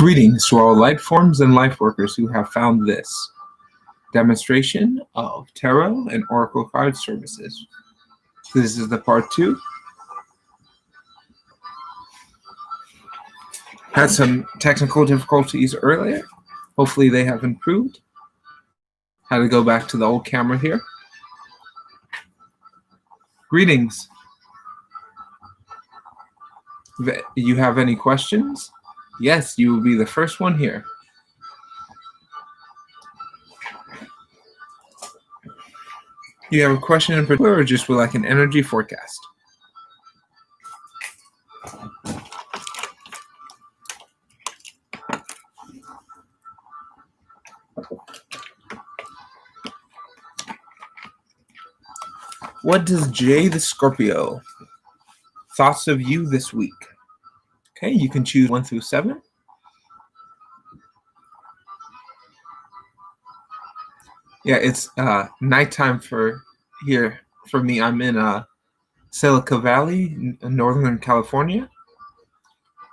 Greetings to all light forms and life workers who have found this demonstration of tarot and oracle card services. This is the part 2. Had some technical difficulties earlier. Hopefully they have improved. Had to go back to the old camera here. Greetings. You have any questions? Yes, you will be the first one here. You have a question in particular or just would like an energy forecast? What does Jay the Scorpio thoughts of you this week? Okay, you can choose 1 through 7. Yeah, it's nighttime for here for me. I'm in Silicon Valley, Northern California.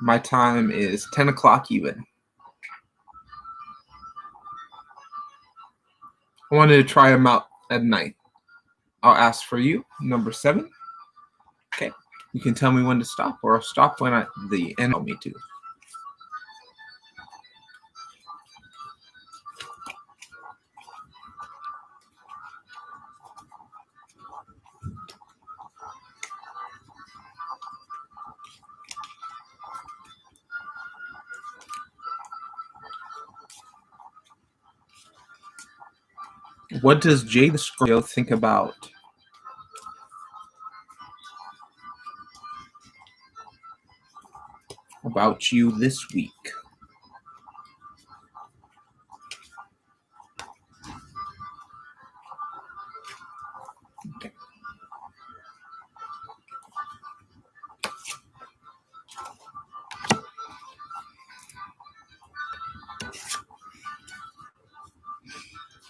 My time is 10 o'clock even. I wanted to try them out at night. I'll ask for you, number 7. Okay, you can tell me when to stop, or I'll stop when the end tell me to. What does Jay the Scorpio think about you this week? Okay.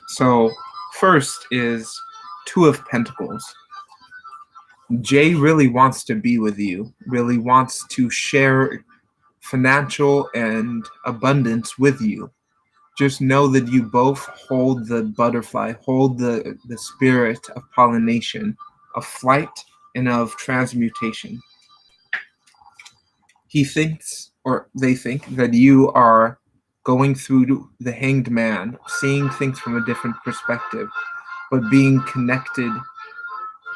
So first is 2 of Pentacles. Jay really wants to be with you, really wants to share financial and abundance with you. Just know that you both hold the butterfly, hold the spirit of pollination, of flight, and of transmutation. He thinks, or they think, that you are going through the Hanged Man, seeing things from a different perspective, but being connected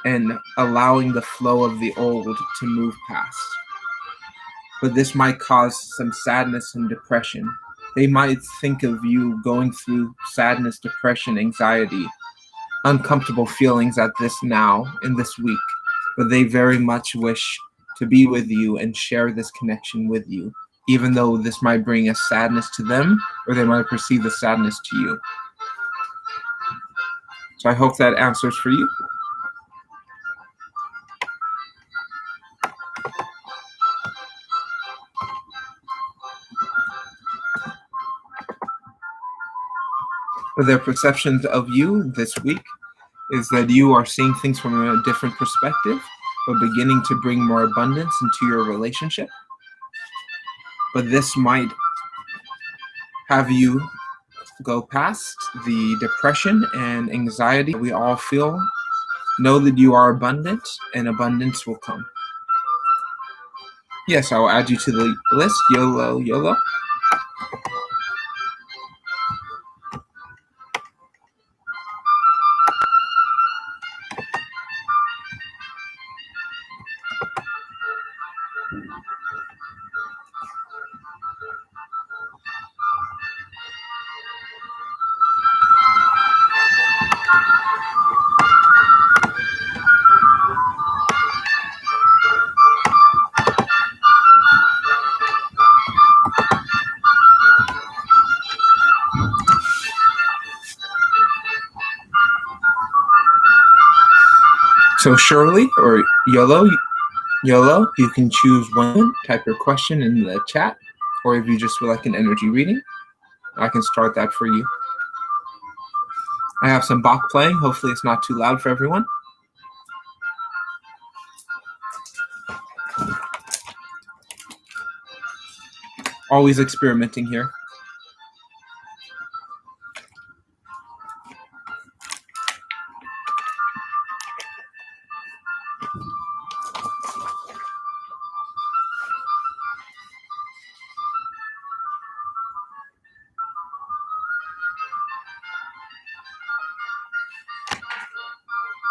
and allowing the flow of the old to move past. But this might cause some sadness and depression. They might think of you going through sadness, depression, anxiety, uncomfortable feelings at this now, in this week, but they very much wish to be with you and share this connection with you, even though this might bring a sadness to them, or they might perceive the sadness to you. So I hope that answers for you. But their perceptions of you this week is that you are seeing things from a different perspective, but beginning to bring more abundance into your relationship. But this might have you go past the depression and anxiety we all feel. Know that you are abundant, and abundance will come. Yes, I will add you to the list. YOLO, YOLO. So Shirley, or YOLO, you can choose one, type your question in the chat, or if you just would like an energy reading, I can start that for you. I have some Bach playing. Hopefully it's not too loud for everyone. Always experimenting here.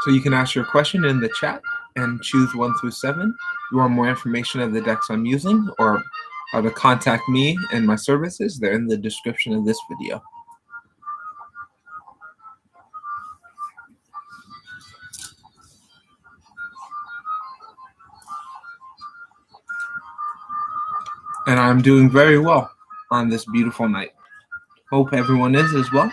So you can ask your question in the chat and choose 1 through 7. You want more information of the decks I'm using or how to contact me and my services, they're in the description of this video. And I'm doing very well on this beautiful night. Hope everyone is as well.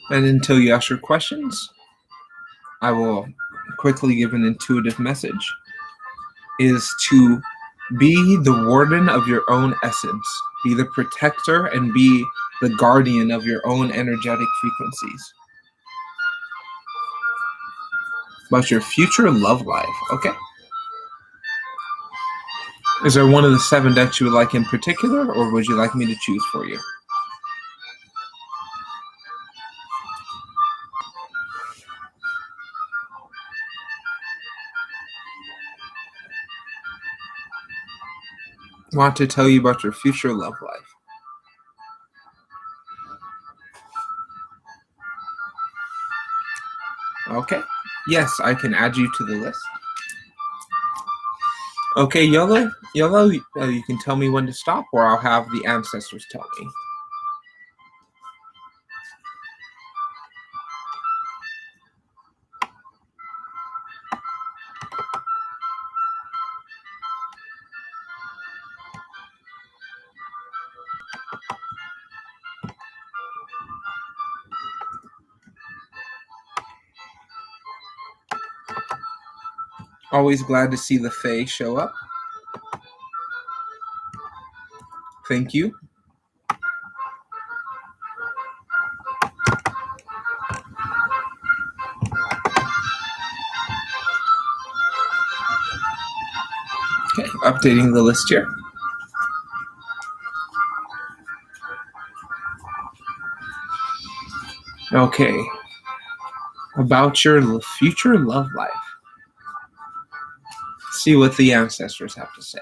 And until you ask your questions, I will quickly give an intuitive message, is to be the warden of your own essence. Be the protector and be the guardian of your own energetic frequencies. About your future love life, okay? Is there one of the 7 decks you would like in particular, or would you like me to choose for you? I want to tell you about your future love life. Okay. Yes, I can add you to the list. Okay, Yellow, you can tell me when to stop, or I'll have the ancestors tell me. Always glad to see the Fae show up. Thank you. Okay, updating the list here. Okay, about your future love life. See what the ancestors have to say.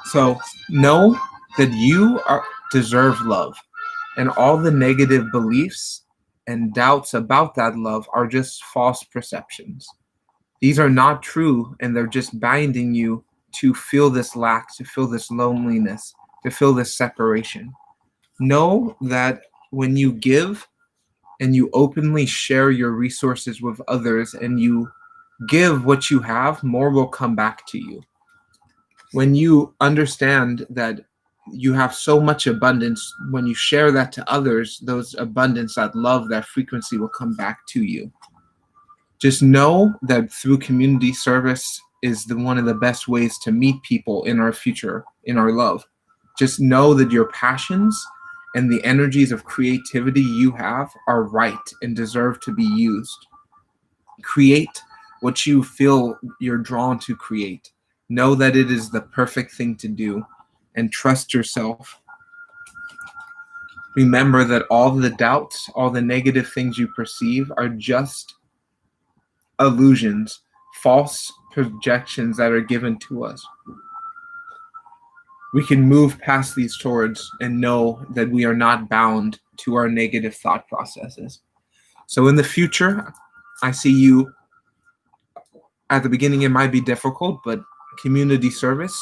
So know that you deserve love, and all the negative beliefs and doubts about that love are just false perceptions. These are not true, and they're just binding you to feel this lack, to feel this loneliness, to feel this separation. Know that when you give and you openly share your resources with others and you give what you have, more will come back to you. When you understand that you have so much abundance, when you share that to others, those abundance, that love, that frequency will come back to you. Just know that through community service is one of the best ways to meet people in our future, in our love. Just know that your passions and the energies of creativity you have are right and deserve to be used. Create what you feel you're drawn to create. Know that it is the perfect thing to do, and trust yourself. Remember that all the doubts, all the negative things you perceive are just illusions, false projections that are given to us. We can move past these towards and know that we are not bound to our negative thought processes. So in the future, I see you, at the beginning it might be difficult, but community service,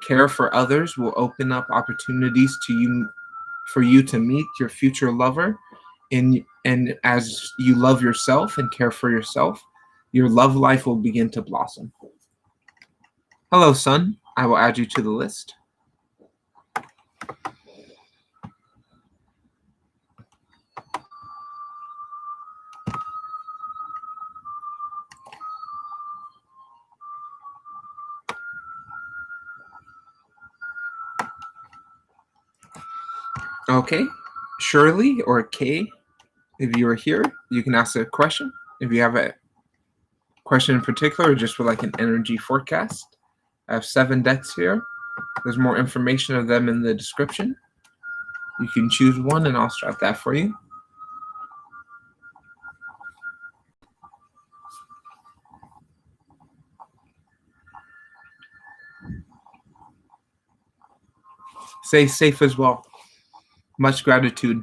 care for others will open up opportunities for you to meet your future lover. And as you love yourself and care for yourself, your love life will begin to blossom. Hello, son. I will add you to the list. Okay, Shirley or Kay, if you are here, you can ask a question. If you have a question in particular or just would like an energy forecast, I have 7 decks here. There's more information of them in the description. You can choose one and I'll start that for you. Stay safe as well. Much gratitude.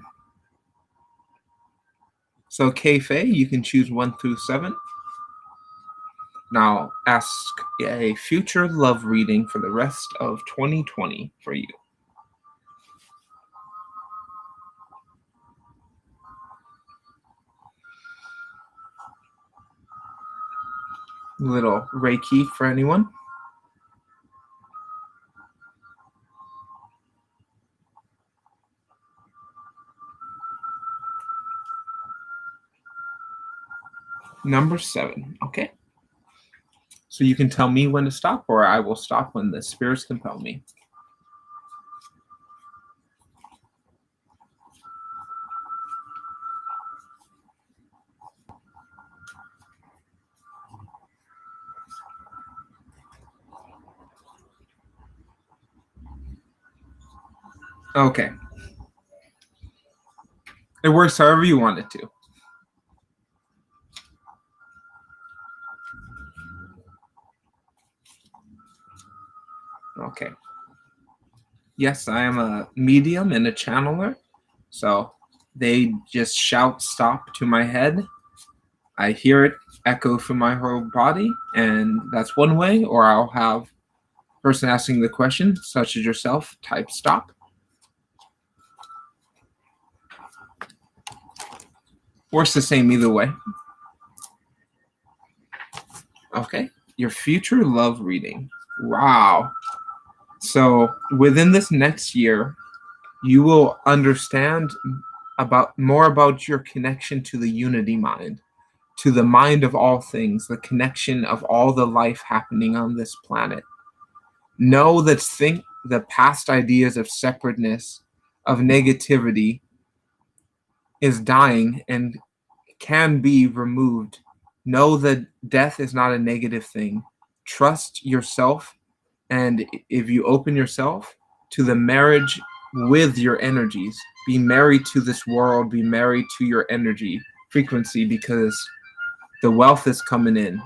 So Kay Faye, you can choose 1 through 7. Now ask a future love reading for the rest of 2020 for you. Little Reiki for anyone. Number 7. Okay. So you can tell me when to stop, or I will stop when the spirits compel me. Okay. It works however you want it to. Okay. Yes, I am a medium and a channeler. So they just shout stop to my head. I hear it echo through my whole body, and that's one way, or I'll have person asking the question, such as yourself, type stop. Works the same either way. Okay. Your future love reading. Wow. So within this next year, you will understand more about your connection to the unity mind, to the mind of all things, the connection of all the life happening on this planet. Know that the past ideas of separateness, of negativity is dying and can be removed. Know that death is not a negative thing. Trust yourself, and if you open yourself to the marriage with your energies, be married to this world, be married to your energy frequency, because the wealth is coming in.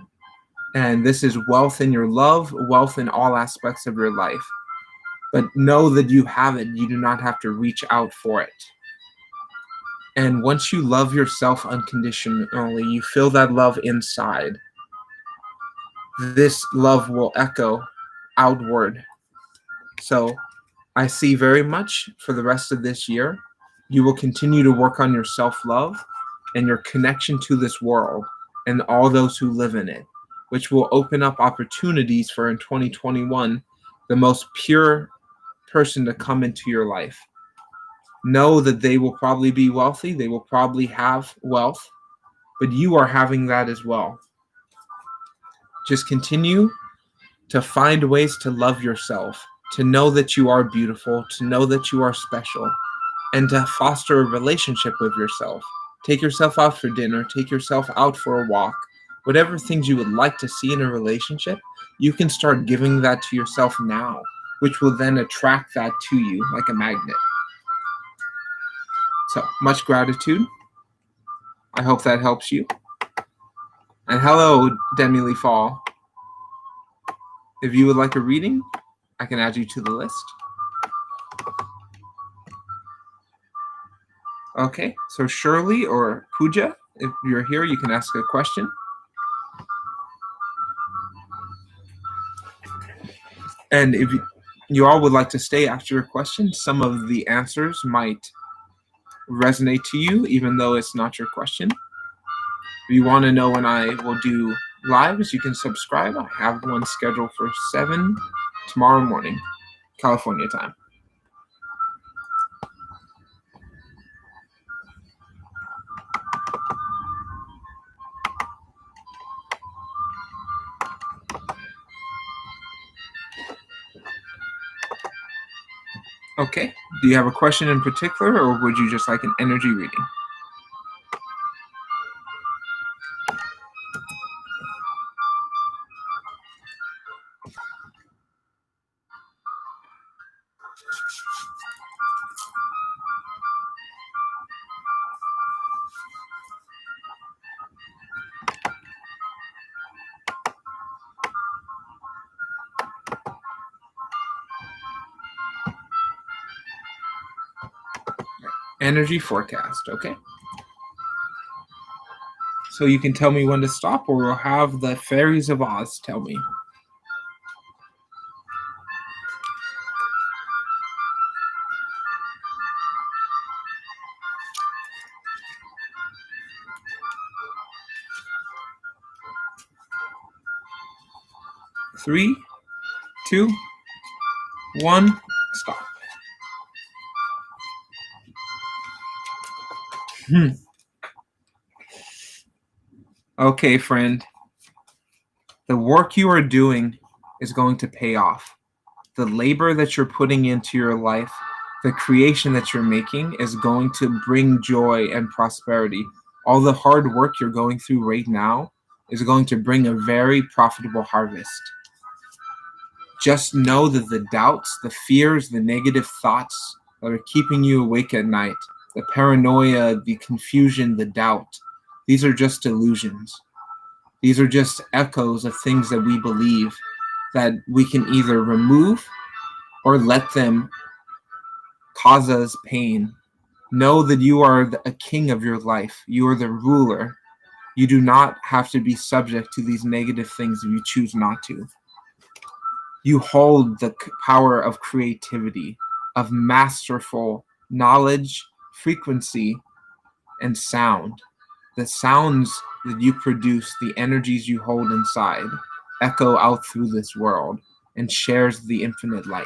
And this is wealth in your love, wealth in all aspects of your life. But know that you have it. You do not have to reach out for it. And once you love yourself unconditionally, you feel that love inside. This love will echo outward. So I see very much for the rest of this year, you will continue to work on your self-love and your connection to this world and all those who live in it, which will open up opportunities for in 2021, the most pure person to come into your life. Know that they will probably be wealthy, they will probably have wealth, but you are having that as well. Just continue to find ways to love yourself, to know that you are beautiful, to know that you are special, and to foster a relationship with yourself. Take yourself out for dinner, take yourself out for a walk. Whatever things you would like to see in a relationship, you can start giving that to yourself now, which will then attract that to you like a magnet. So much gratitude. I hope that helps you. And hello, Demi Lee Fall. If you would like a reading, I can add you to the list. Okay, so Shirley or Pooja, if you're here, you can ask a question. And if you all would like to stay after your question, some of the answers might resonate to you, even though it's not your question. If you want to know when I will do lives, you can subscribe. I have one scheduled for 7 tomorrow morning, California time. Okay. Do you have a question in particular, or would you just like an energy reading? Energy forecast, okay? So you can tell me when to stop, or we'll have the fairies of Oz tell me. Three, two, one, stop. Okay, friend. The work you are doing is going to pay off. The labor that you're putting into your life, the creation that you're making is going to bring joy and prosperity. All the hard work you're going through right now is going to bring a very profitable harvest. Just know that the doubts, the fears, the negative thoughts that are keeping you awake at night, the paranoia, the confusion, the doubt, these are just illusions. These are just echoes of things that we believe that we can either remove or let them cause us pain. Know that you are a king of your life. You are the ruler. You do not have to be subject to these negative things if you choose not to. You hold the power of creativity, of masterful knowledge, frequency, and sound. The sounds that you produce, the energies you hold inside, echo out through this world and shares the infinite light.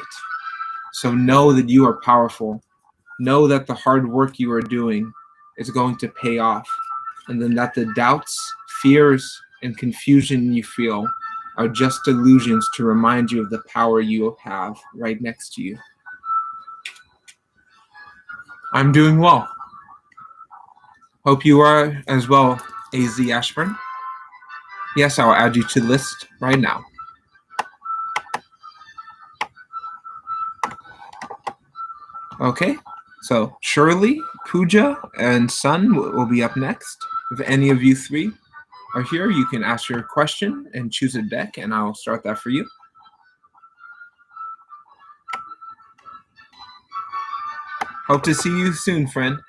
So know that you are powerful. Know that the hard work you are doing is going to pay off. And then that the doubts, fears, and confusion you feel are just illusions to remind you of the power you have right next to you. I'm doing well. Hope you are as well, AZ Ashburn. Yes, I'll add you to the list right now. Okay, so Shirley, Pooja, and Sun will be up next. If any of you three are here, you can ask your question and choose a deck, and I'll start that for you. Hope to see you soon, friend.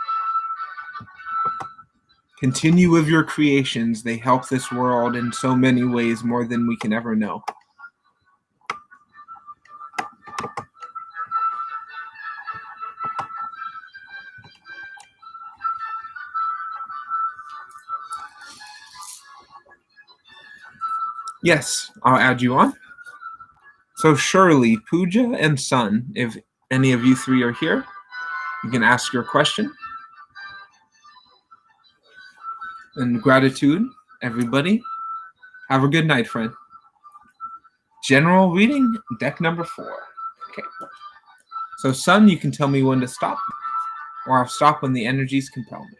Continue with your creations. They help this world in so many ways, more than we can ever know. Yes, I'll add you on. So Shirley, Pooja, and Sun, if any of you three are here, you can ask your question. And gratitude, everybody. Have a good night, friend. General reading, deck number 4. Okay. So Sun, you can tell me when to stop, or I'll stop when the energies compel me.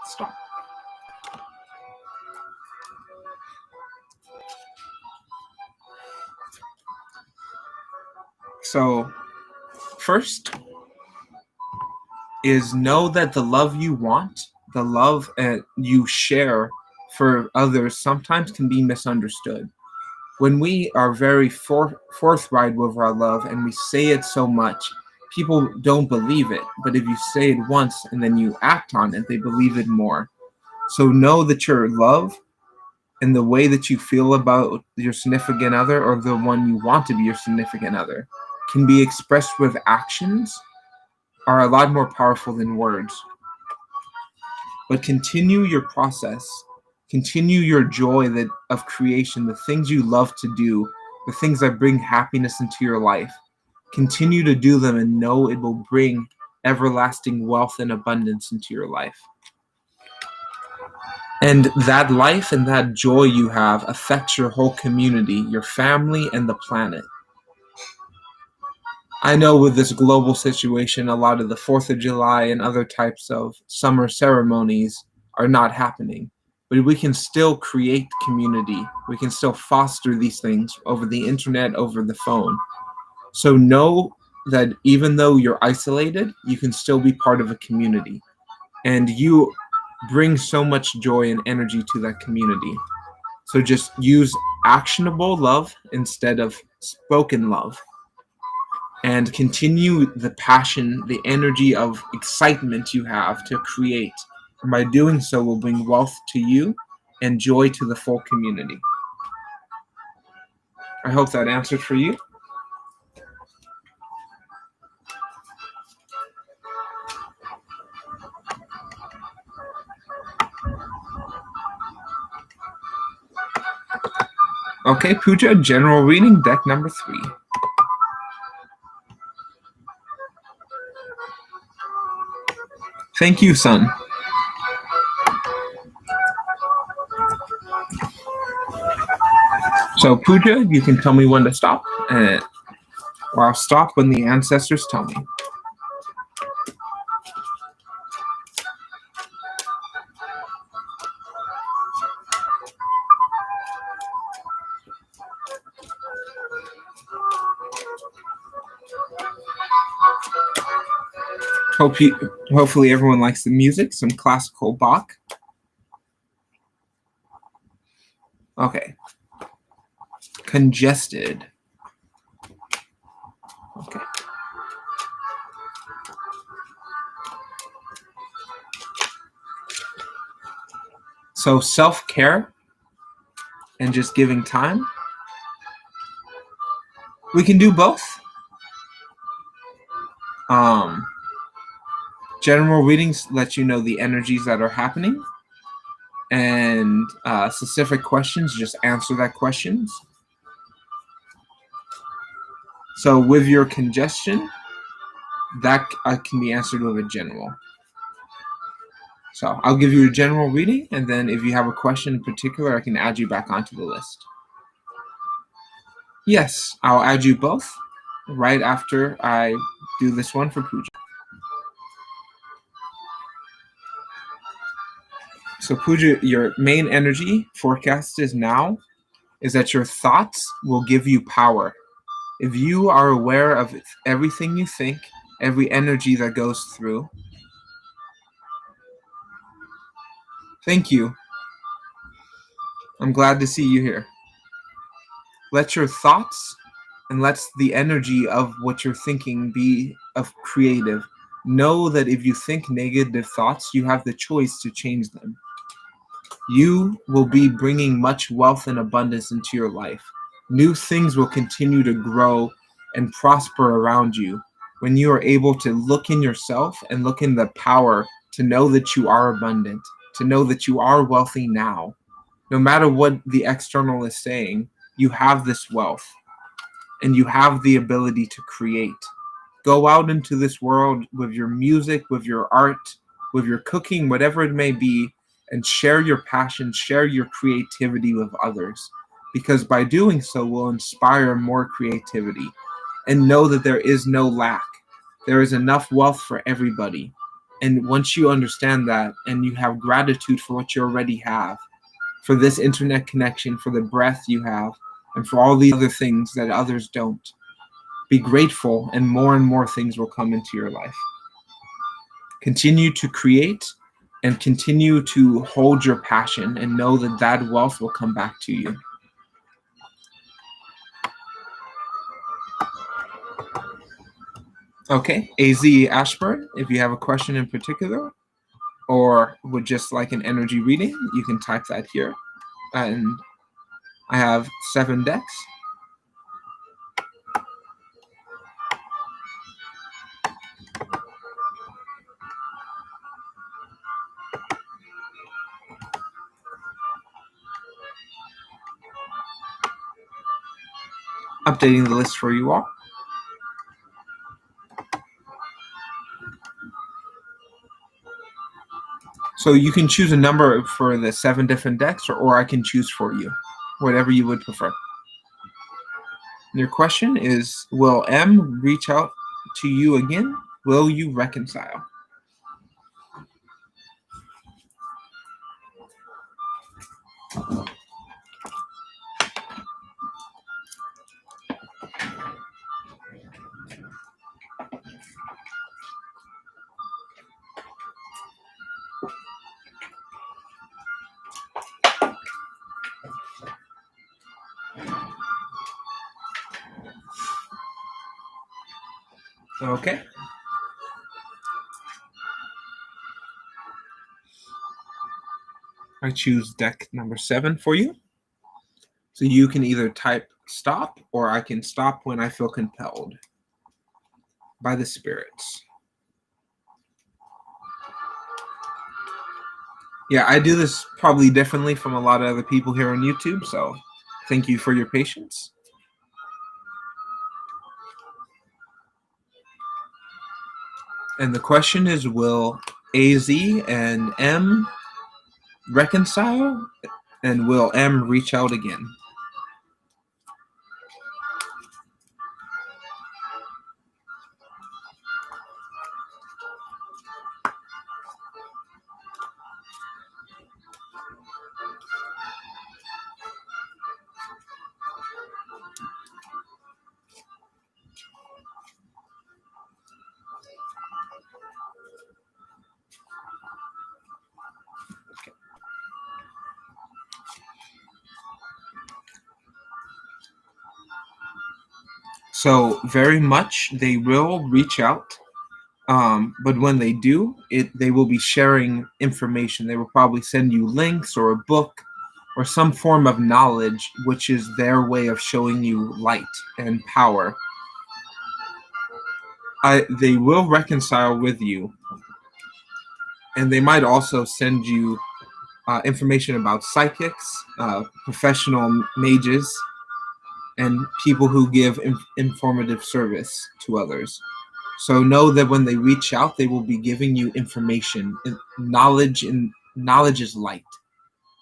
Stop. So first is know that the love you want, the love you share for others sometimes can be misunderstood. When we are very forthright with our love and we say it so much, people don't believe it. But if you say it once and then you act on it, they believe it more. So know that your love and the way that you feel about your significant other, or the one you want to be your significant other, can be expressed with actions, are a lot more powerful than words. But continue your process Continue your joy of creation, the things you love to do, the things that bring happiness into your life. Continue to do them and know it will bring everlasting wealth and abundance into your life. And that life and that joy you have affects your whole community, your family, and the planet. I know with this global situation, a lot of the 4th of July and other types of summer ceremonies are not happening. But we can still create community. We can still foster these things over the internet, over the phone. So know that even though you're isolated, you can still be part of a community. And you bring so much joy and energy to that community. So just use actionable love instead of spoken love. And continue the passion, the energy of excitement you have to create. And by doing so, will bring wealth to you and joy to the full community. I hope that answered for you. Okay, Pooja, general reading, deck number 3. Thank you, son. So, Pooja, you can tell me when to stop, or I'll stop when the ancestors tell me. Hopefully everyone likes the music, some classical Bach. Okay. Congested. Okay. So self-care and just giving time. We can do both. General readings let you know the energies that are happening, and specific questions just answer that questions. So with your congestion, that can be answered with a general. So I'll give you a general reading, and then if you have a question in particular, I can add you back onto the list. Yes, I'll add you both right after I do this one for Pooja. So Pooja, your main energy forecast is that your thoughts will give you power. If you are aware of everything you think, every energy that goes through. Thank you. I'm glad to see you here. Let your thoughts and let the energy of what you're thinking be of creative. Know that if you think negative thoughts, you have the choice to change them. You will be bringing much wealth and abundance into your life. New things will continue to grow and prosper around you when you are able to look in yourself and look in the power to know that you are abundant, to know that you are wealthy now. No matter what the external is saying, you have this wealth and you have the ability to create. Go out into this world with your music, with your art, with your cooking, whatever it may be, and share your passion, share your creativity with others. Because by doing so, will inspire more creativity. And know that there is no lack. There is enough wealth for everybody. And once you understand that, and you have gratitude for what you already have, for this internet connection, for the breath you have, and for all these other things that others don't, be grateful, and more things will come into your life. Continue to create and continue to hold your passion and know that that wealth will come back to you. Okay, AZ Ashburn, if you have a question in particular or would just like an energy reading, you can type that here. And I have 7 decks. updating the list for you all. So you can choose a number for the 7 different decks, or I can choose for you, whatever you would prefer. Your question is, will M reach out to you again? Will you reconcile? Okay. I choose deck number 7 for you. So you can either type stop, or I can stop when I feel compelled by the spirits. Yeah, I do this probably differently from a lot of other people here on YouTube, so thank you for your patience. And the question is, will AZ and M reconcile? And will M reach out again? So very much they will reach out, but when they do, they will be sharing information. They will probably send you links or a book or some form of knowledge, which is their way of showing you light and power. They will reconcile with you, and they might also send you information about psychics, professional mages, and people who give informative service to others. So know that when they reach out, they will be giving you information, knowledge, and knowledge is light,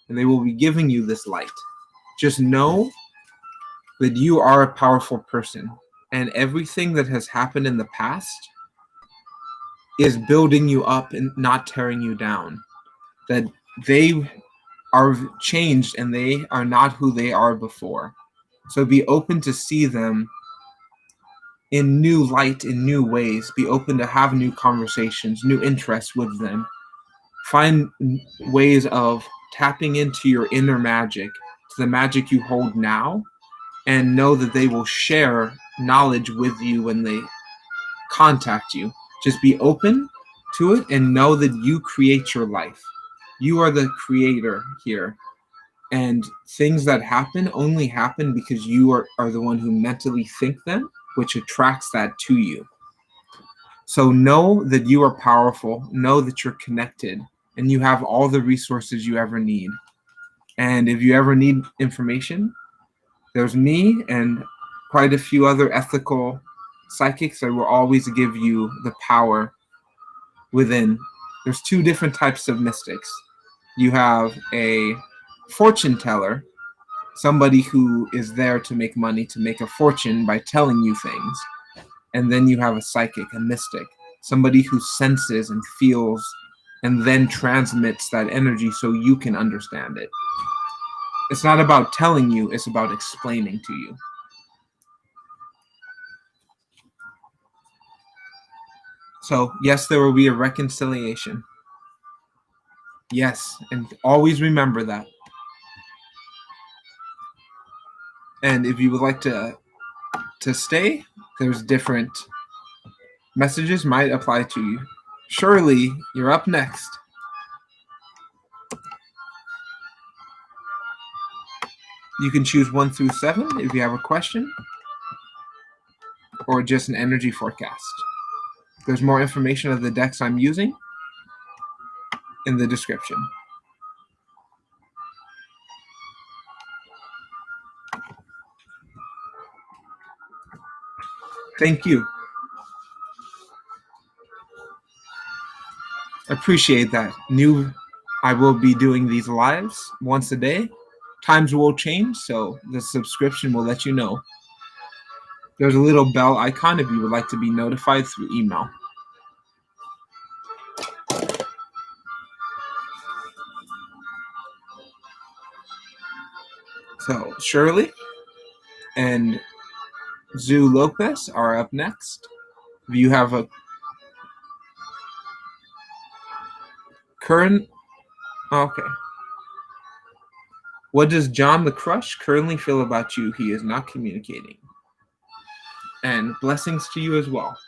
and they will be giving you this light. Just know that you are a powerful person, and everything that has happened in the past is building you up and not tearing you down. That they are changed and they are not who they are before. So be open to see them in new light, in new ways. Be open to have new conversations, new interests with them. Find ways of tapping into your inner magic, to the magic you hold now, and know that they will share knowledge with you when they contact you. Just be open to it and know that you create your life. You are the creator here. And things that happen only happen because you are the one who mentally think them, which attracts that to you. So know that you are powerful, know that you're connected, and you have all the resources you ever need. And if you ever need information, there's me and quite a few other ethical psychics that will always give you the power within. There's 2 different types of mystics. You have a fortune teller, somebody who is there to make money, to make a fortune by telling you things. And then you have a psychic, a mystic, somebody who senses and feels and then transmits that energy so you can understand it. It's not about telling you, it's about explaining to you. So, yes, there will be a reconciliation. Yes, and always remember that. And if you would like to stay, there's different messages might apply to you. Shirley, you're up next. You can choose 1 through 7 if you have a question, or just an energy forecast. There's more information of the decks I'm using in the description. Thank you. Appreciate that. I will be doing these lives once a day. Times will change, so the subscription will let you know. There's a little bell icon if you would like to be notified through email. So Shirley and Zoo Lopez are up next. If you have a current, okay. What does John the Crush currently feel about you? He is not communicating. And blessings to you as well.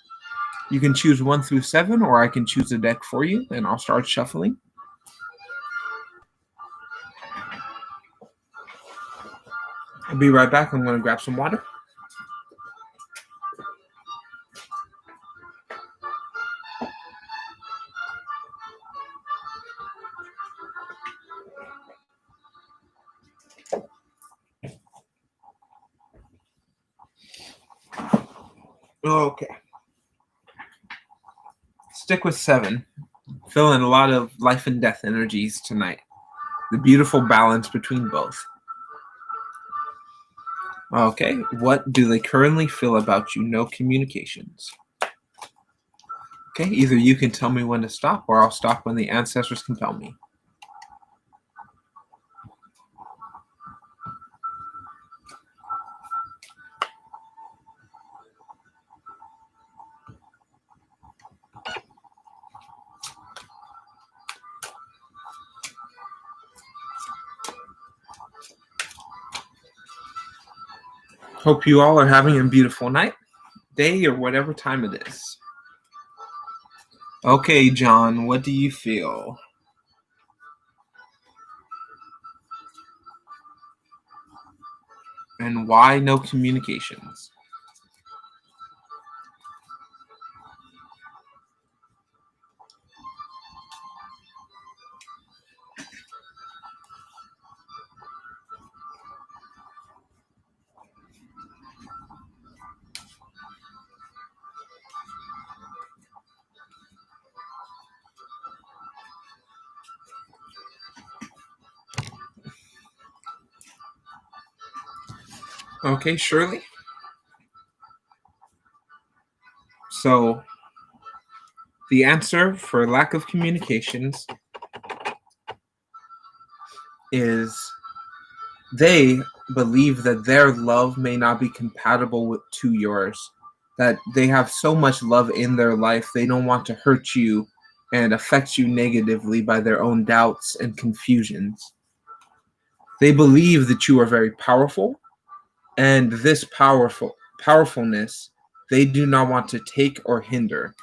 You can choose 1 through 7, or I can choose a deck for you, and I'll start shuffling. I'll be right back. I'm going to grab some water. Okay. Stick with 7. Feeling a lot of life and death energies tonight. The beautiful balance between both. Okay. What do they currently feel about you? No communications. Okay. Either you can tell me when to stop, or I'll stop when the ancestors compel me. Hope you all are having a beautiful night, day, or whatever time it is. Okay, John, what do you feel? And why no communications? Okay, Shirley. So the answer for lack of communications is they believe that their love may not be compatible to yours, that they have so much love in their life, they don't want to hurt you and affect you negatively by their own doubts and confusions. They believe that you are very powerful, and this powerfulness they do not want to take or hinder,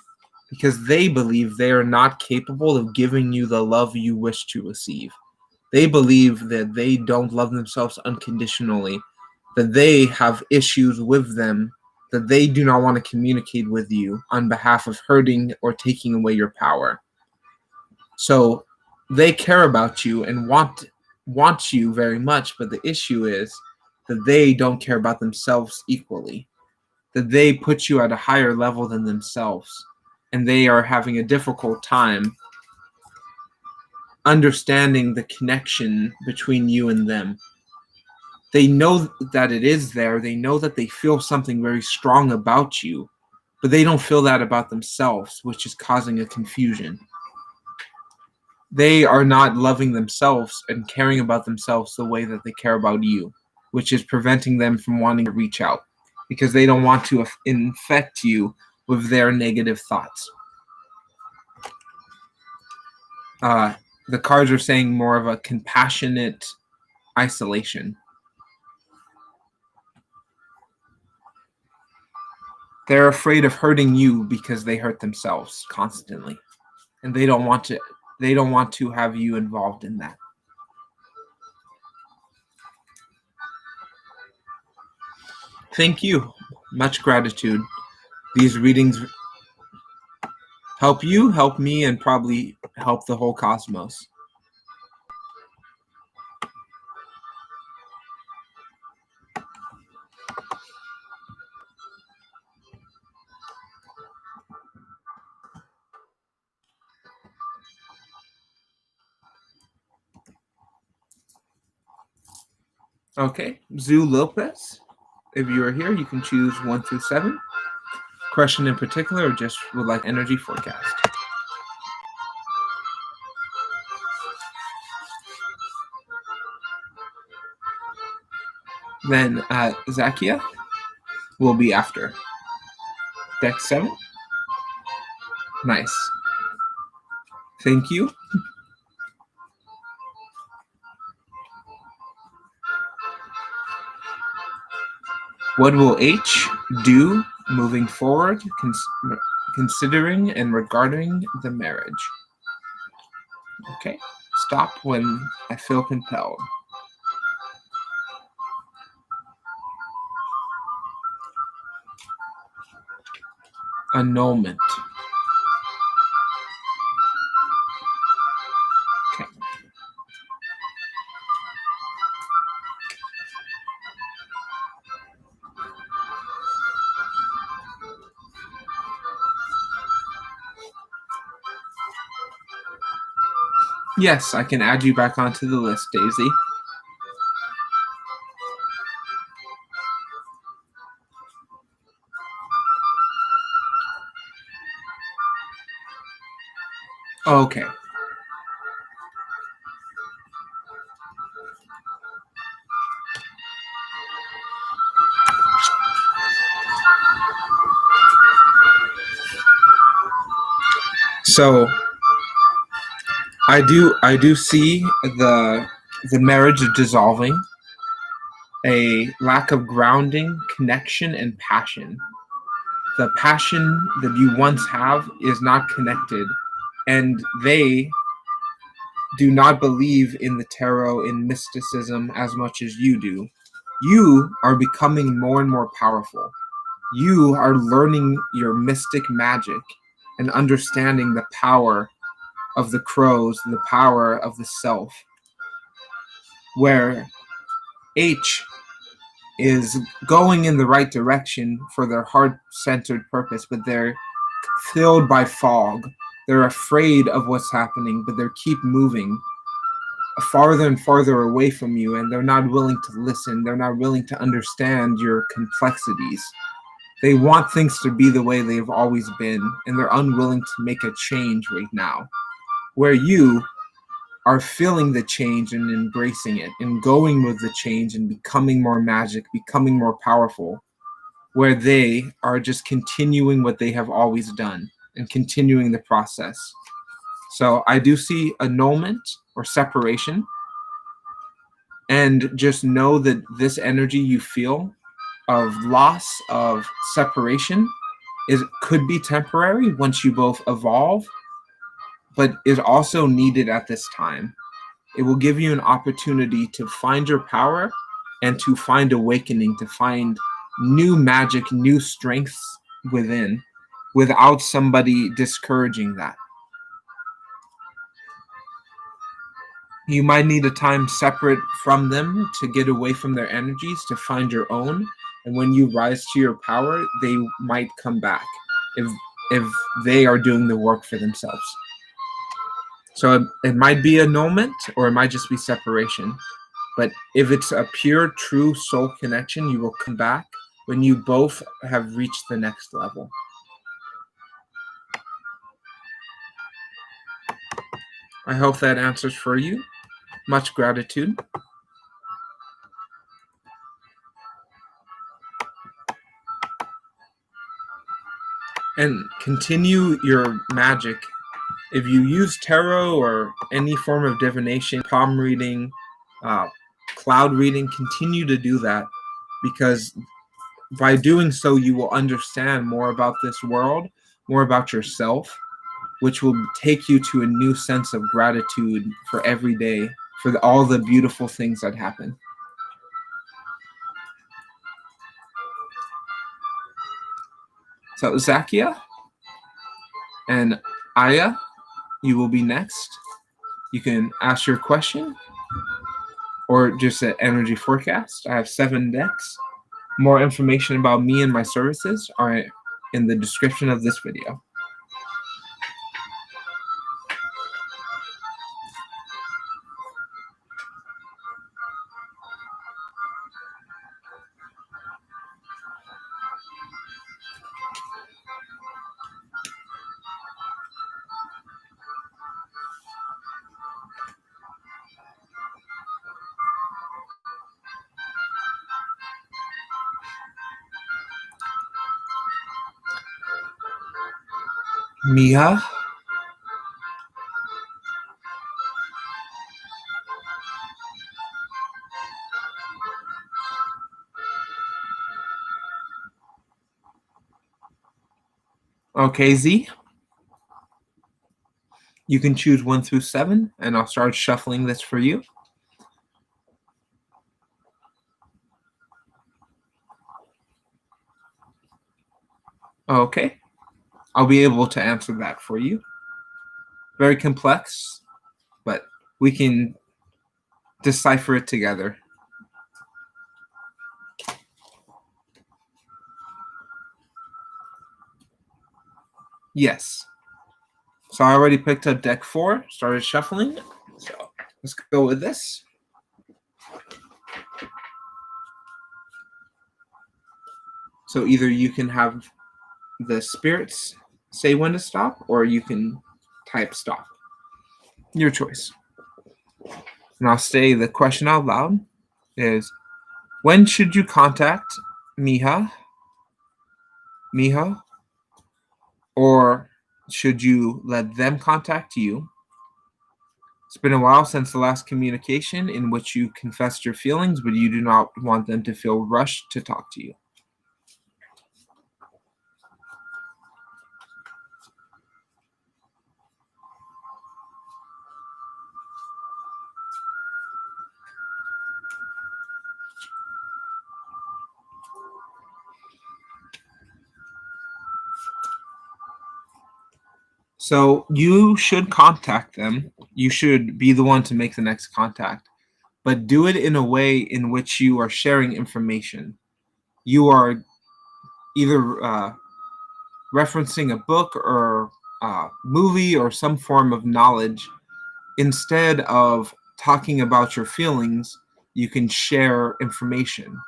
because they believe they are not capable of giving you the love you wish to receive. They believe that they don't love themselves unconditionally, that they have issues with them, that they do not want to communicate with you on behalf of hurting or taking away your power. So they care about you and want you very much, but the issue is that they don't care about themselves equally, that they put you at a higher level than themselves, and they are having a difficult time understanding the connection between you and them. They know that it is there. They know that they feel something very strong about you, but they don't feel that about themselves, which is causing a confusion. They are not loving themselves and caring about themselves the way that they care about you, which is preventing them from wanting to reach out, because they don't want to infect you with their negative thoughts. The cards are saying more of a compassionate isolation. They're afraid of hurting you because they hurt themselves constantly, and they don't want to have you involved in that. Thank you. Much gratitude. These readings help you, help me, and probably help the whole cosmos. Okay, Zoo Lopez, if you are here, you can choose 1 through 7. Question in particular, or just would like energy forecast. Then Zakia will be after. Deck 7. Nice. Thank you. What will H do moving forward, considering and regarding the marriage? Okay, stop when I feel compelled. Annulment. Okay. Yes, I can add you back onto the list, Daisy. Okay. So I do see the marriage dissolving, a lack of grounding, connection, and passion. The passion that you once have is not connected, and they do not believe in the tarot, in mysticism as much as you do. You are becoming more and more powerful. You are learning your mystic magic and understanding the power of the crows, the power of the self, where H is going in the right direction for their heart-centered purpose, but they're filled by fog. They're afraid of what's happening, but they keep moving farther and farther away from you, and they're not willing to listen. They're not willing to understand your complexities. They want things to be the way they've always been, and they're unwilling to make a change right now. Where you are feeling the change and embracing it and going with the change and becoming more magic, becoming more powerful, where they are just continuing what they have always done and continuing the process. So I do see annulment or separation, and just know that this energy you feel of loss, of separation, could be temporary once you both evolve, but is also needed at this time. It will give you an opportunity to find your power and to find awakening, to find new magic, new strengths within, without somebody discouraging that. You might need a time separate from them to get away from their energies, to find your own. And when you rise to your power, they might come back if they are doing the work for themselves. So it might be annulment, or it might just be separation. But if it's a pure, true soul connection, you will come back when you both have reached the next level. I hope that answers for you. Much gratitude. And continue your magic. If you use tarot or any form of divination, palm reading, cloud reading, continue to do that, because by doing so, you will understand more about this world, more about yourself, which will take you to a new sense of gratitude for every day, for all the beautiful things that happen. So Zakia and Aya, you will be next. You can ask your question or just an energy forecast. I have 7 decks. More information about me and my services are in the description of this video. Mia. Okay, Z. You can choose 1 through 7, and I'll start shuffling this for you. Okay. I'll be able to answer that for you. Very complex, but we can decipher it together. Yes. So I already picked up deck 4, started shuffling. So let's go with this. So either you can have the spirits say when to stop, or you can type stop. Your choice. And I'll say the question out loud is, when should you contact Miha? Or should you let them contact you? It's been a while since the last communication in which you confessed your feelings, but you do not want them to feel rushed to talk to you. So you should contact them. You should be the one to make the next contact, but do it in a way in which you are sharing information. You are either referencing a book or movie or some form of knowledge. Instead of talking about your feelings, you can share information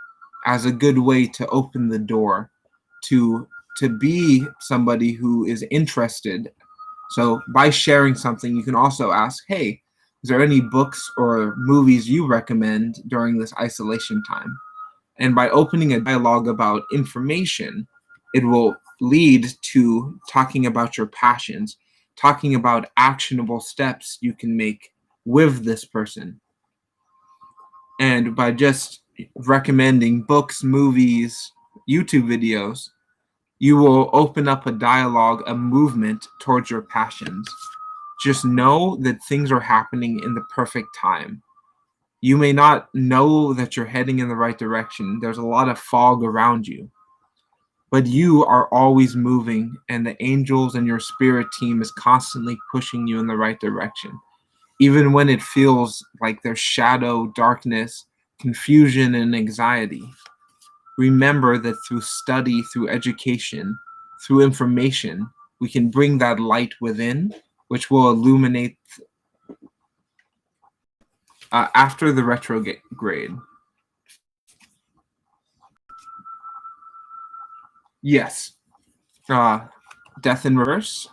as a good way to open the door to be somebody who is interested. So by sharing something, you can also ask, hey, is there any books or movies you recommend during this isolation time? And by opening a dialogue about information, it will lead to talking about your passions, talking about actionable steps you can make with this person. And by just recommending books, movies, YouTube videos, you will open up a dialogue, a movement towards your passions. Just know that things are happening in the perfect time. You may not know that you're heading in the right direction. There's a lot of fog around you. But you are always moving, and the angels and your spirit team is constantly pushing you in the right direction. Even when it feels like there's shadow, darkness, confusion, and anxiety. Remember that through study, through education, through information, we can bring that light within, which will illuminate after the retrograde. Yes. Death in reverse.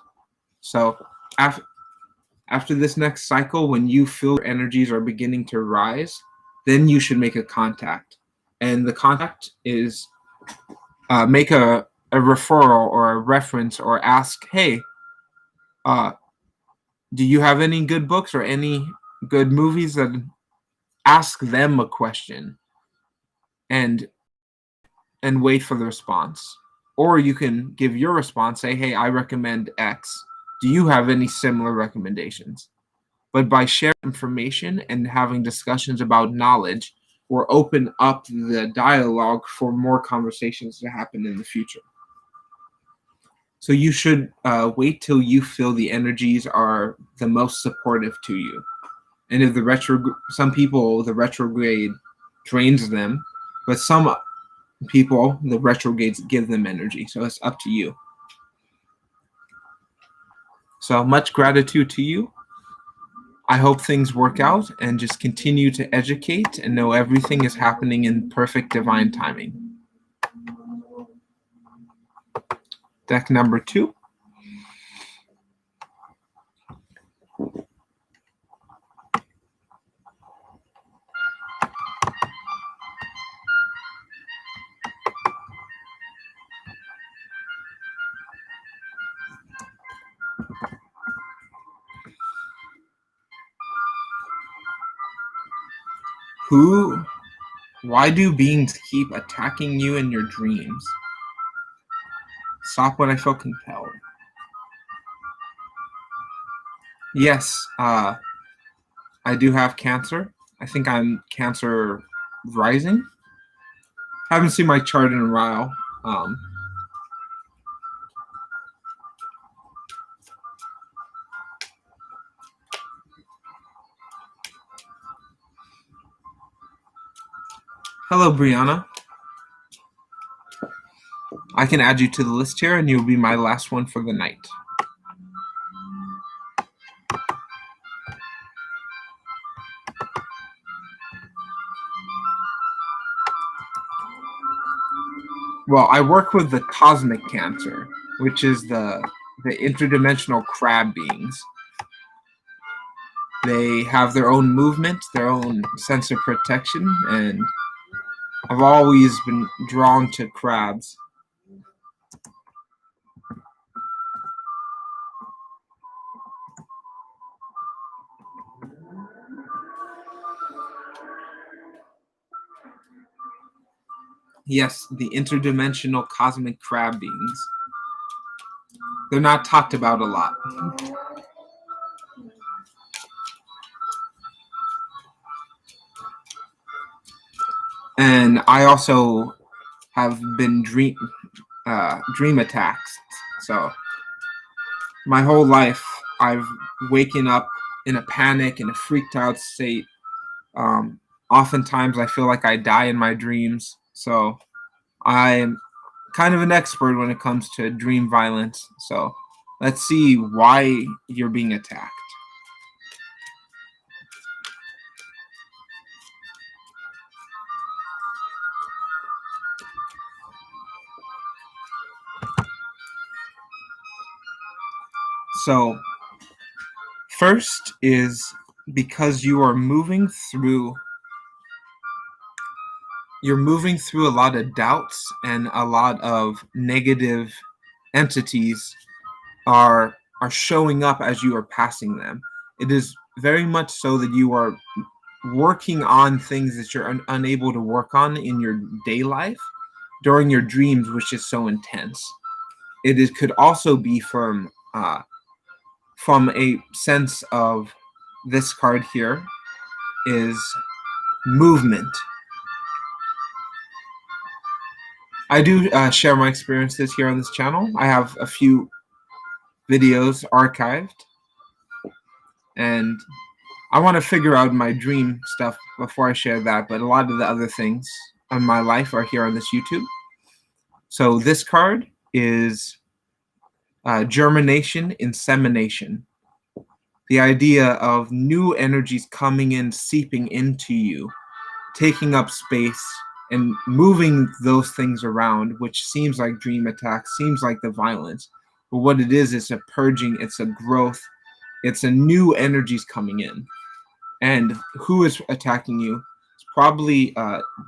So after this next cycle, when you feel your energies are beginning to rise, then you should make a contact. And the contact is make a referral or a reference or ask, hey, do you have any good books or any good movies? That ask them a question and wait for the response. Or you can give your response, say, hey, I recommend X. Do you have any similar recommendations? But by sharing information and having discussions about knowledge, we're open up the dialogue for more conversations to happen in the future. So you should wait till you feel the energies are the most supportive to you. And if some people, the retrograde drains them, but some people, the retrogrades give them energy. So it's up to you. So much gratitude to you. I hope things work out and just continue to educate and know everything is happening in perfect divine timing. Deck number 2. Why do beings keep attacking you in your dreams? Stop when I feel compelled. Yes, I do have Cancer. I think I'm Cancer rising. Haven't seen my chart in a while. Hello, Brianna. I can add you to the list here, and you'll be my last one for the night. Well, I work with the cosmic Cancer, which is the interdimensional crab beings. They have their own movement, their own sense of protection, and I've always been drawn to crabs. Yes, the interdimensional cosmic crab beings. They're not talked about a lot. And I also have been dream attacks. So my whole life, I've waken up in a panic, in a freaked out state. Oftentimes, I feel like I die in my dreams. So I'm kind of an expert when it comes to dream violence. So let's see why you're being attacked. So first is because you are moving through a lot of doubts, and a lot of negative entities are showing up as you are passing them. It is very much so that you are working on things that you're unable to work on in your day life during your dreams, which is so intense. Could also be from a sense of, this card here is movement. I do share my experiences here on this channel. I have a few videos archived, and I want to figure out my dream stuff before I share that, but a lot of the other things in my life are here on this YouTube. So this card is germination, insemination. The idea of new energies coming in, seeping into you, taking up space, and moving those things around, which seems like dream attacks, seems like the violence. But what it is a purging, it's a growth, it's a new energies coming in. And who is attacking you? It's probably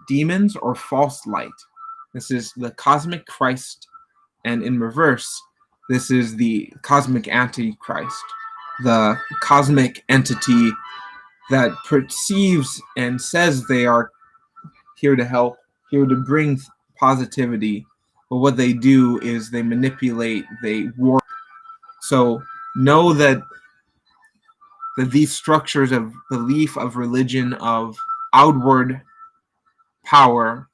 demons or false light. This is the cosmic Christ, and in reverse, this is the cosmic Antichrist, the cosmic entity that perceives and says they are here to help, here to bring positivity, but what they do is they manipulate, they warp. So know that these structures of belief, of religion, of outward power,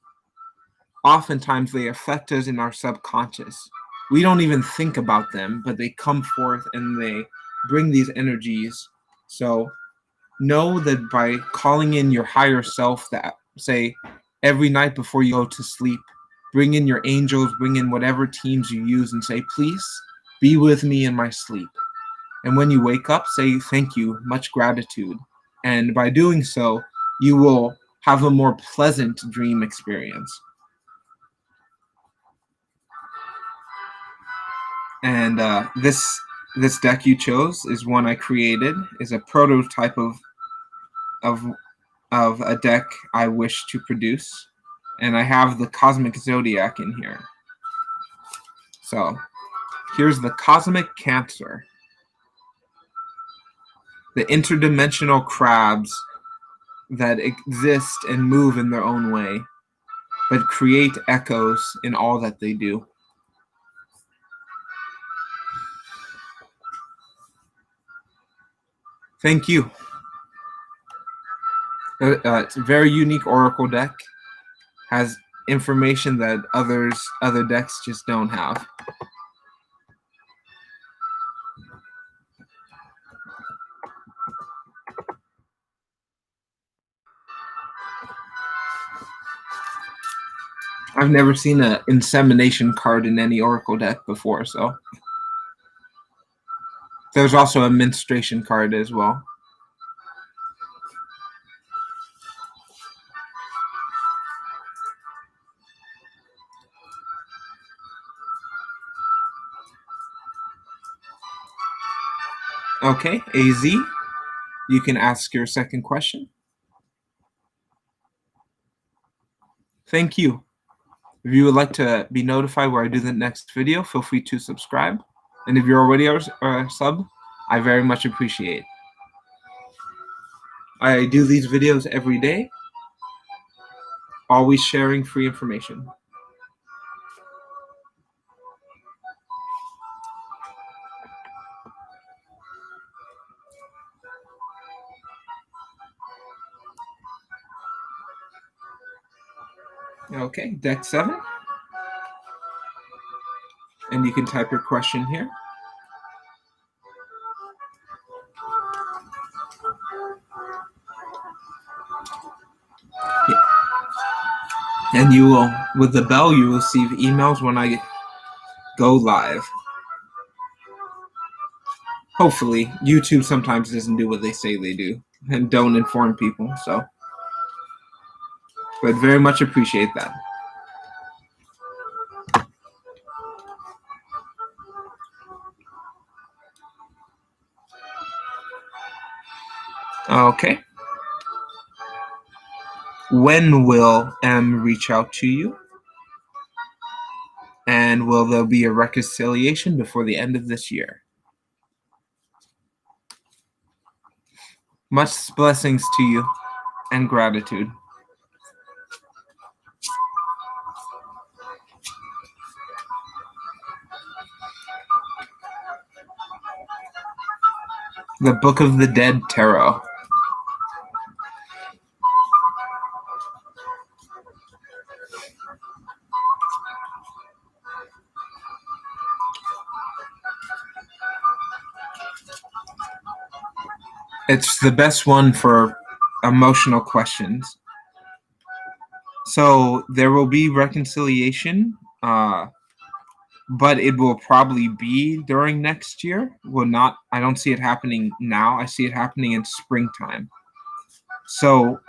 oftentimes they affect us in our subconscious. We don't even think about them, but they come forth and they bring these energies. So know that by calling in your higher self, that say every night before you go to sleep, bring in your angels, bring in whatever teams you use, and say, please be with me in my sleep. And when you wake up, say thank you, much gratitude. And by doing so, you will have a more pleasant dream experience. And this deck you chose is one I created, is a prototype of a deck I wish to produce. And I have the Cosmic Zodiac in here. So here's the Cosmic Cancer. The interdimensional crabs that exist and move in their own way, but create echoes in all that they do. Thank you. It's a very unique oracle deck. Has information that other decks just don't have. I've never seen an insemination card in any oracle deck before, so there's also a menstruation card as well. Okay, AZ, you can ask your second question. Thank you. If you would like to be notified where I do the next video, feel free to subscribe. And if you're already a sub, I very much appreciate. I do these videos every day, always sharing free information. Okay, deck 7. And you can type your question here. Yeah. And you will, with the bell, you will receive emails when I go live. Hopefully. YouTube sometimes doesn't do what they say they do and don't inform people, so. But very much appreciate that. Okay. When will M reach out to you? And will there be a reconciliation before the end of this year? Much blessings to you and gratitude. The Book of the Dead Tarot. It's the best one for emotional questions. So there will be reconciliation, but it will probably be during next year. I don't see it happening now. I see it happening in springtime. So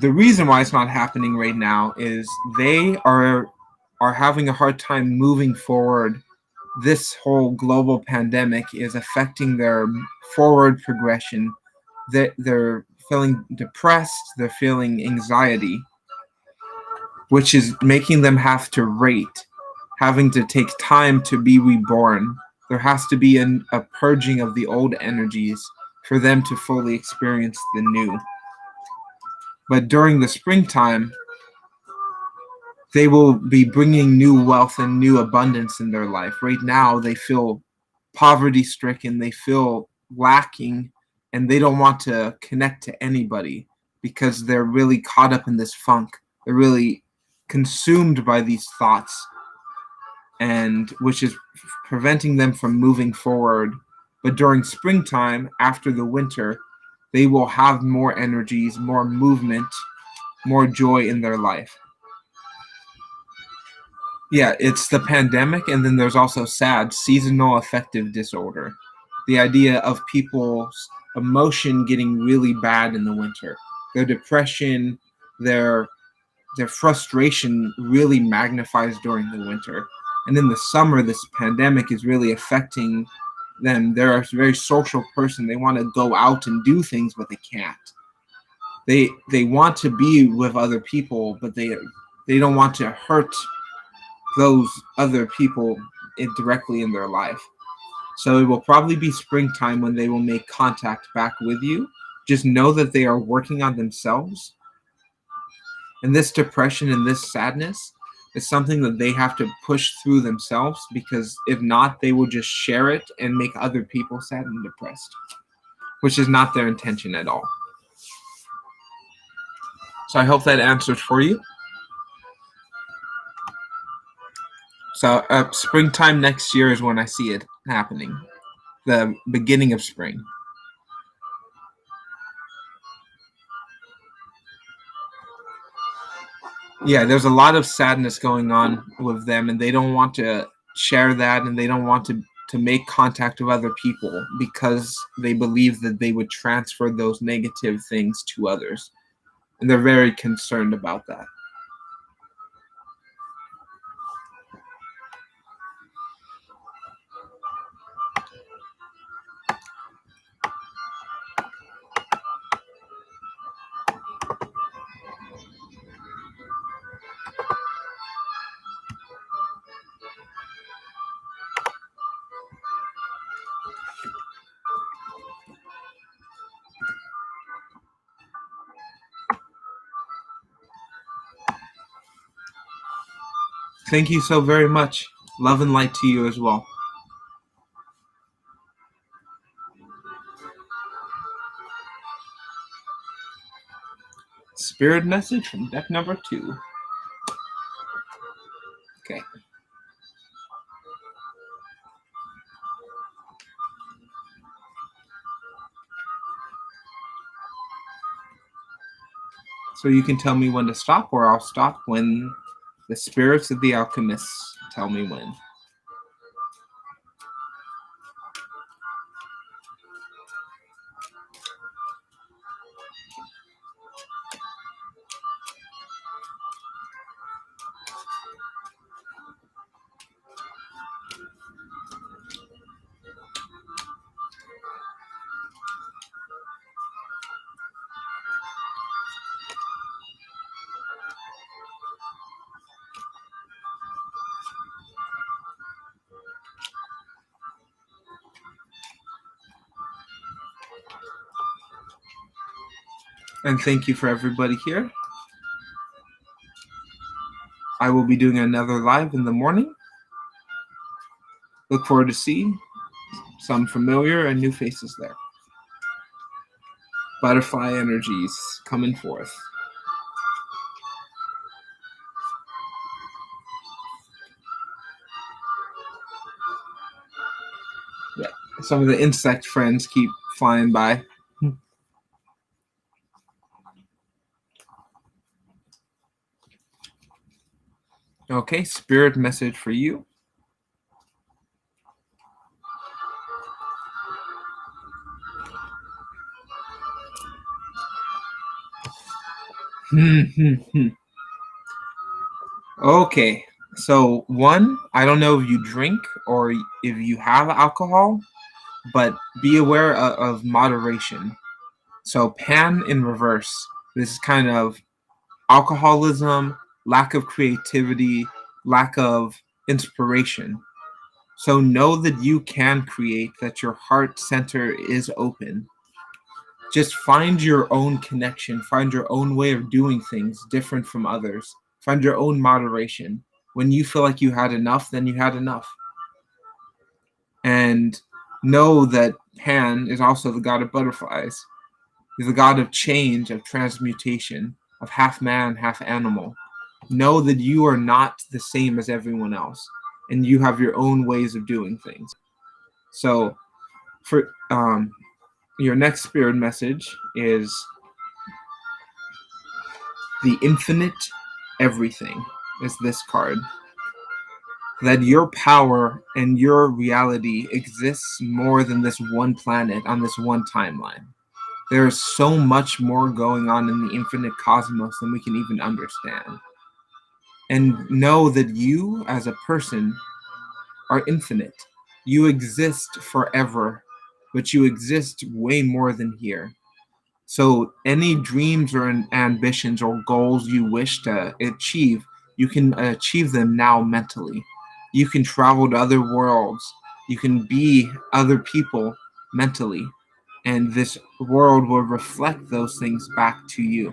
the reason why it's not happening right now is they are having a hard time moving forward. This whole global pandemic is affecting their forward progression. They're feeling depressed, they're feeling anxiety, which is making them have to rate, having to take time to be reborn. There has to be a purging of the old energies for them to fully experience the new. But during the springtime, they will be bringing new wealth and new abundance in their life. Right now, they feel poverty-stricken, they feel lacking, and they don't want to connect to anybody because they're really caught up in this funk. They're really consumed by these thoughts, and which is preventing them from moving forward. But during springtime, after the winter, they will have more energies, more movement, more joy in their life. Yeah, it's the pandemic, and then there's also SAD, seasonal affective disorder. The idea of people's emotion getting really bad in the winter. Their depression, their frustration really magnifies during the winter. And in the summer, this pandemic is really affecting them. They're a very social person. They want to go out and do things, but they can't. They want to be with other people, but they don't want to hurt those other people directly in their life. So it will probably be springtime when they will make contact back with you. just know that they are working on themselves. And this depression and this sadness is something that they have to push through themselves, because if not, they will just share it and make other people sad and depressed, which is not their intention at all. So I hope that answers for you. So springtime next year is when I see it happening, the beginning of spring. Yeah, there's a lot of sadness going on with them, and they don't want to share that, and they don't want to make contact with other people because they believe that they would transfer those negative things to others. And they're very concerned about that. Thank you so very much. Love and light to you as well. Spirit message from deck number 2. Okay. So you can tell me when to stop, or I'll stop when the spirits of the alchemists tell me when. And thank you for everybody here. I will be doing another live in the morning. Look forward to seeing some familiar and new faces there. Butterfly energies coming forth. Yeah, some of the insect friends keep flying by. Okay, spirit message for you. Okay, so one, I don't know if you drink or if you have alcohol, but be aware of moderation. So pan in reverse. This is kind of alcoholism, lack of creativity, lack of inspiration. So know that you can create, that your heart center is open. Just find your own connection, find your own way of doing things different from others. Find your own moderation. When you feel like you had enough, then you had enough. And know that Pan is also the god of butterflies. He's the god of change, of transmutation, of half man, half animal. Know that you are not the same as everyone else, and you have your own ways of doing things. So for your next spirit message is the infinite everything is this card. That your power and your reality exists more than this one planet on this one timeline. There is so much more going on in the infinite cosmos than we can even understand. And know that you, as a person, are infinite. You exist forever, but you exist way more than here. So any dreams or ambitions or goals you wish to achieve, you can achieve them now mentally. You can travel to other worlds. You can be other people mentally. and this world will reflect those things back to you.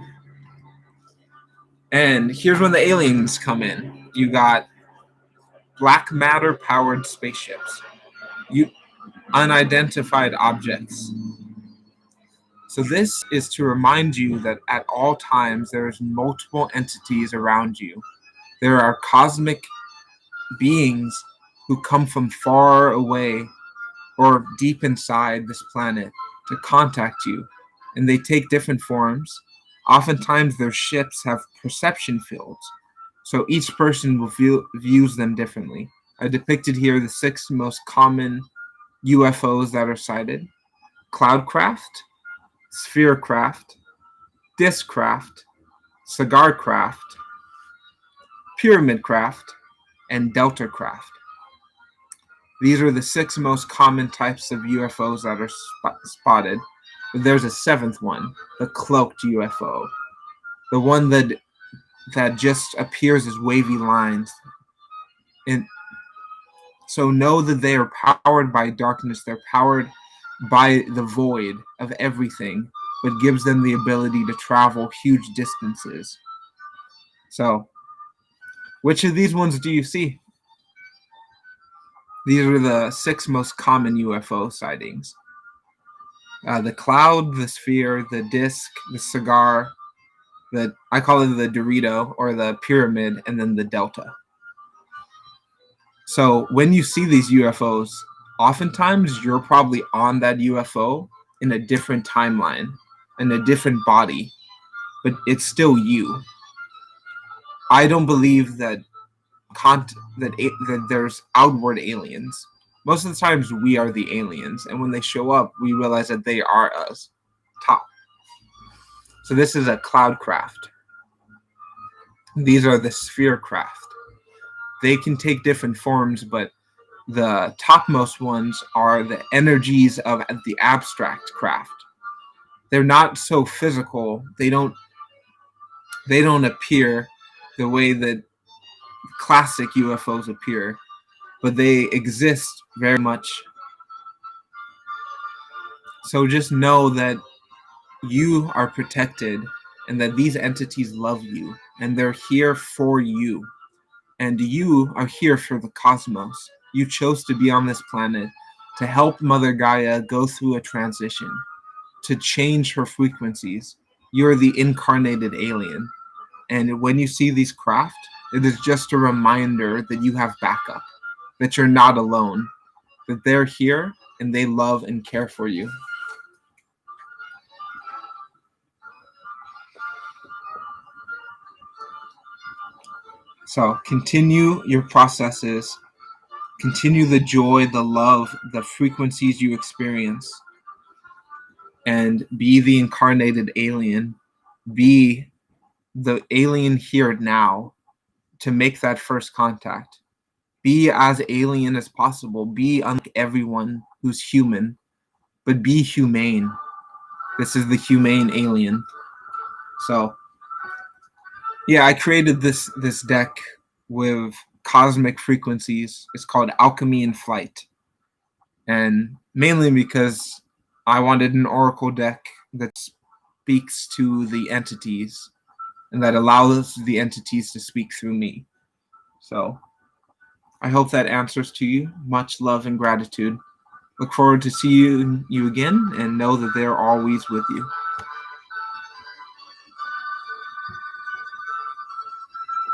And here's when the aliens come in. You got black matter powered spaceships, unidentified objects. So this is to remind you that at all times there is multiple entities around you. There are cosmic beings who come from far away or deep inside this planet to contact you, and they take different forms. Oftentimes their ships have perception fields, so each person will views them differently. I depicted here the 6 most common UFOs that are cited: cloudcraft, sphere craft, disc craft, cigar craft, pyramid craft, and delta craft. These are the 6 most common types of UFOs that are spotted. But there's a 7th one, the cloaked UFO, the one that just appears as wavy lines. And so know that they are powered by darkness. They're powered by the void of everything, but gives them the ability to travel huge distances. So, which of these ones do you see? These are the 6 most common UFO sightings. The cloud, the sphere, the disc, the cigar, I call it the Dorito or the pyramid, and then the delta. So when you see these UFOs, oftentimes you're probably on that UFO in a different timeline, in a different body, but it's still you. I don't believe that there's outward aliens. Most of the times we are the aliens, and when they show up, we realize that they are us. Top. So this is a cloud craft. These are the sphere craft. They can take different forms, but the topmost ones are the energies of the abstract craft. They're not so physical. They don't appear the way that classic UFOs appear, but they exist very much. So just know that you are protected and that these entities love you and they're here for you. And you are here for the cosmos. You chose to be on this planet to help Mother Gaia go through a transition, to change her frequencies. You're the incarnated alien. And when you see these craft, it is just a reminder that you have backup, that you're not alone, that they're here and they love and care for you. So continue your processes, continue the joy, the love, the frequencies you experience, and be the incarnated alien. Be the alien here now to make that first contact. Be as alien as possible. Be unlike everyone who's human, but be humane. This is the humane alien. So yeah, I created this deck with cosmic frequencies. It's called Alchemy in Flight. And mainly because I wanted an oracle deck that speaks to the entities and that allows the entities to speak through me. So I hope that answers to you. Much love and gratitude. Look forward to seeing you again, and know that they're always with you.